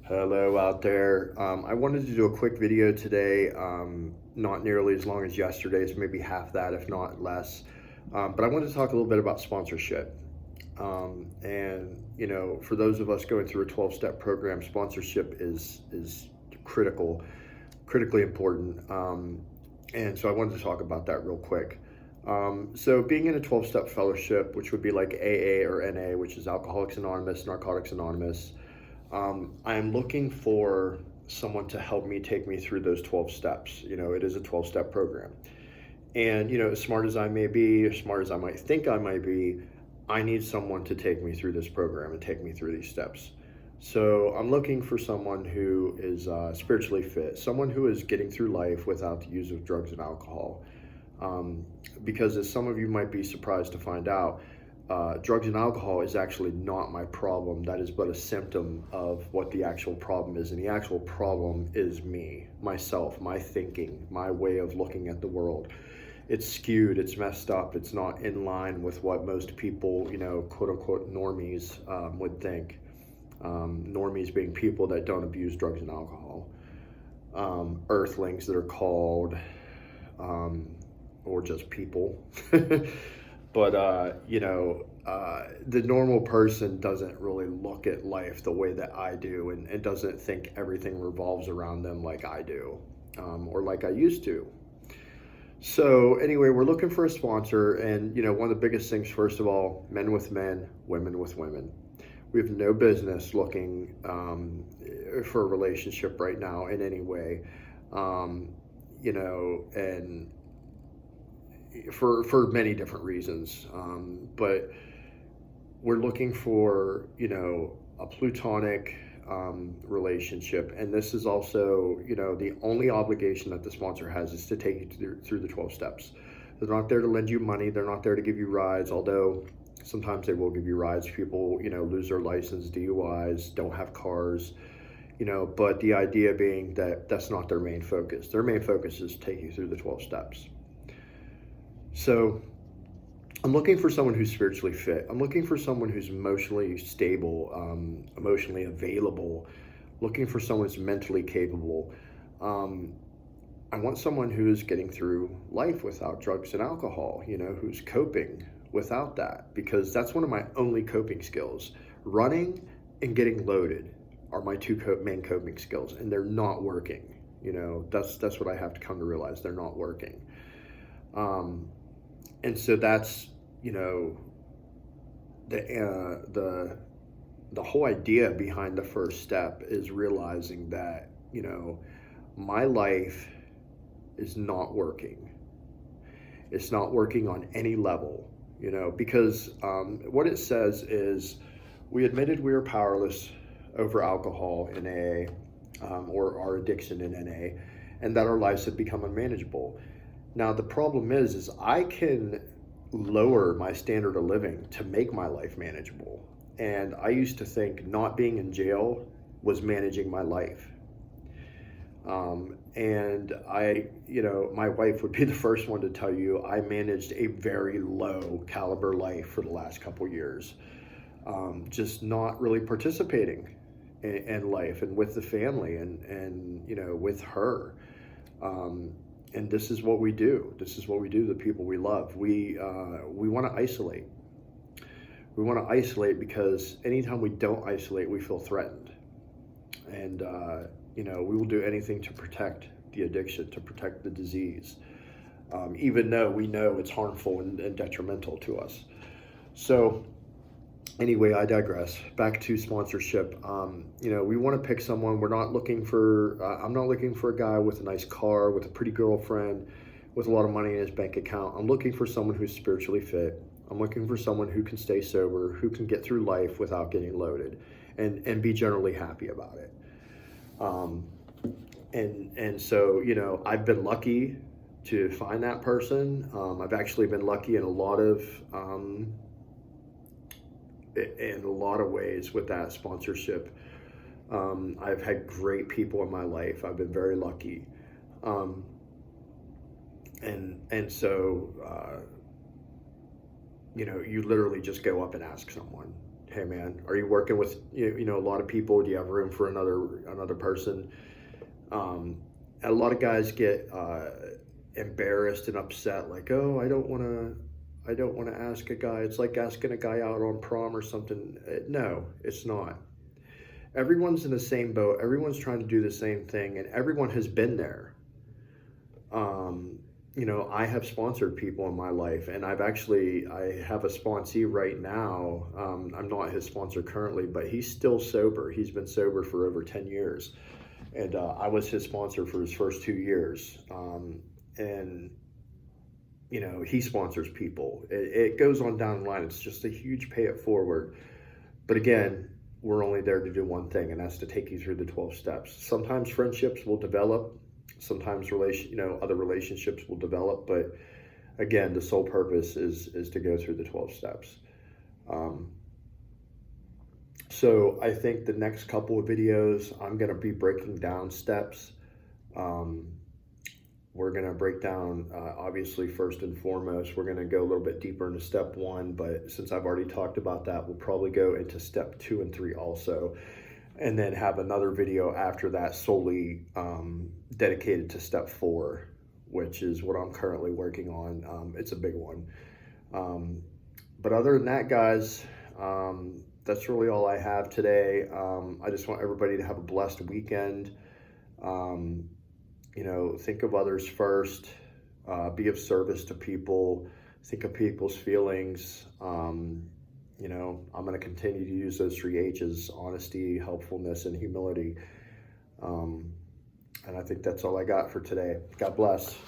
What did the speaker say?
Hello out there. I wanted to do a quick video today, not nearly as long as yesterday's, maybe half that, if not less. But I wanted to talk a little bit about sponsorship. For those of us going through a 12-step program, sponsorship is critical, critically important. And so I wanted to talk about that real quick. So being in a 12-step fellowship, which would be like AA or NA, which is Alcoholics Anonymous, Narcotics Anonymous, I am looking for someone to help me take me through those 12 steps. It is a 12-step program. And, as smart as I may be, as smart as I might think I might be, I need someone to take me through this program and take me through these steps. So I'm looking for someone who is spiritually fit, someone who is getting through life without the use of drugs and alcohol. Because as some of you might be surprised to find out, drugs and alcohol is actually not my problem. That is but a symptom of what the actual problem is. And the actual problem is me, myself, my thinking, my way of looking at the world. It's skewed, it's messed up, it's not in line with what most people, quote unquote normies would think. Normies being people that don't abuse drugs and alcohol. Earthlings that are called, or just people. But, the normal person doesn't really look at life the way that I do and doesn't think everything revolves around them like I do, or like I used to. So anyway, we're looking for a sponsor, and, one of the biggest things, first of all, men with men, women with women. We have no business looking for a relationship right now in any way, and for many different reasons. But we're looking for, a platonic relationship. And this is also, the only obligation that the sponsor has is to take you through the 12 steps. They're not there to lend you money. They're not there to give you rides, although sometimes they will give you rides. People, lose their license, DUIs, don't have cars, but the idea being that that's not their main focus. Their main focus is to take you through the 12 steps. So I'm looking for someone who's spiritually fit. I'm looking for someone who's emotionally stable, emotionally available, looking for someone who's mentally capable. I want someone who's getting through life without drugs and alcohol, who's coping without that, because that's one of my only coping skills. Running and getting loaded are my two main coping skills, and they're not working. That's what I have to come to realize. They're not working. And so that's, the whole idea behind the first step is realizing that, my life is not working. It's not working on any level, because what it says is we admitted we were powerless over alcohol in AA, or our addiction in NA, and that our lives had become unmanageable. Now, the problem is I can lower my standard of living to make my life manageable. And I used to think not being in jail was managing my life. And my wife would be the first one to tell you I managed a very low caliber life for the last couple years. Just not really participating in life and with the family and with her. And this is what we do. This is what we do to the people we love. We want to isolate. We want to isolate because anytime we don't isolate, we feel threatened. And, we will do anything to protect the addiction, to protect the disease, even though we know it's harmful and detrimental to us. So anyway, I digress. Back to sponsorship. We want to pick someone. We're not looking for, I'm not looking for a guy with a nice car, with a pretty girlfriend, with a lot of money in his bank account. I'm looking for someone who's spiritually fit. I'm looking for someone who can stay sober, who can get through life without getting loaded and be generally happy about it. So, I've been lucky to find that person. I've actually been lucky in a lot of ways with that sponsorship. I've had great people in my life. I've been very lucky. So you literally just go up and ask someone, hey man, are you working with a lot of people? Do you have room for another person? A lot of guys get embarrassed and upset, like, oh, I don't want to ask a guy. It's like asking a guy out on prom or something. No, it's not. Everyone's in the same boat. Everyone's trying to do the same thing, and everyone has been there. I have sponsored people in my life, and I have a sponsee right now. I'm not his sponsor currently, but he's still sober. He's been sober for over 10 years. And I was his sponsor for his first 2 years. And he sponsors people. It goes on down the line. It's just a huge pay it forward. But again, we're only there to do one thing, and that's to take you through the 12 steps. Sometimes friendships will develop. Sometimes other relationships will develop. But again, the sole purpose is to go through the 12 steps. So I think the next couple of videos, I'm going to be breaking down steps. We're going to break down, obviously, first and foremost, we're going to go a little bit deeper into step 1, but since I've already talked about that, we'll probably go into step 2 and 3 also, and then have another video after that solely dedicated to step 4, which is what I'm currently working on. It's a big one. But other than that, guys, that's really all I have today. I just want everybody to have a blessed weekend. Think of others first, be of service to people, think of people's feelings. I'm going to continue to use those 3 H's: honesty, helpfulness, and humility. And I think that's all I got for today. God bless.